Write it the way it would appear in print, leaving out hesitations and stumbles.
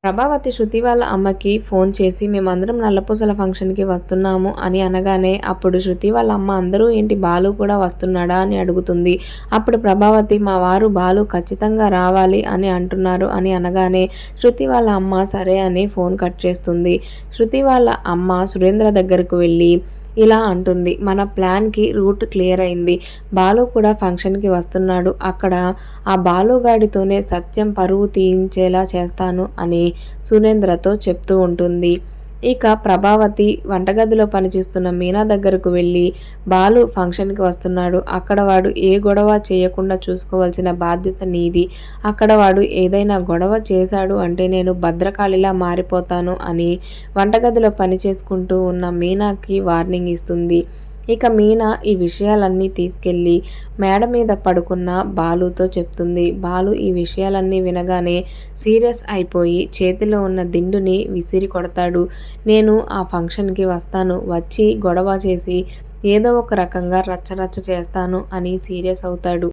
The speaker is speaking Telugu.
ప్రభావతి శృతి వాళ్ళ అమ్మకి ఫోన్ చేసి మేమందరం నల్లపూసల ఫంక్షన్‌కి వస్తున్నాము అని అనగానే, అప్పుడు శృతి వాళ్ళ అమ్మ అందరూ ఏంటి బాలు కూడా వస్తున్నాడా అని అడుగుతుంది. అప్పుడు ప్రభావతి మా వారు బాలు ఖచ్చితంగా రావాలి అని అంటున్నారు అని అనగానే, శృతి వాళ్ళ అమ్మ సరే అని ఫోన్ కట్ చేస్తుంది. శృతి వాళ్ళ అమ్మ సురేంద్ర దగ్గరకు వెళ్ళి ఇలా అంటుంది. మన ప్లాన్‌కి రూట్ క్లియర్ అయింది. బాలు కూడా ఫంక్షన్‌కి వస్తున్నాడు. అక్కడ ఆ బాలుగాడితోనే సత్యం పరువు తీయించేలా చేస్తాను అని సురేంద్రతో చెప్తూ ఉంటుంది. ఇక ప్రభావతి వంటగదిలో పనిచేస్తున్న మీనా దగ్గరకు వెళ్ళి బాలు ఫంక్షన్‌కి వస్తున్నాడు. అక్కడ వాడు ఏ గొడవ చేయకుండా చూసుకోవాల్సిన బాధ్యత నీది. అక్కడ వాడు ఏదైనా గొడవ చేశాడు అంటే నేను భద్రకాళిలా మారిపోతాను అని వంటగదిలో పని చేసుకుంటూ ఉన్న మీనాకి వార్నింగ్ ఇస్తుంది. ఇక మీనా ఈ విషయాలన్నీ తీసుకెళ్ళి మేడ మీద పడుకున్న బాలుతో చెప్తుంది. బాలు ఈ విషయాలన్నీ వినగానే సీరియస్ అయిపోయి చేతిలో ఉన్న దిండుని విసిరి కొడతాడు. నేను ఆ ఫంక్షన్‌కి వస్తాను. వచ్చి గొడవ చేసి ఏదో ఒక రకంగా రచ్చరచ్చ చేస్తాను అని సీరియస్ అవుతాడు.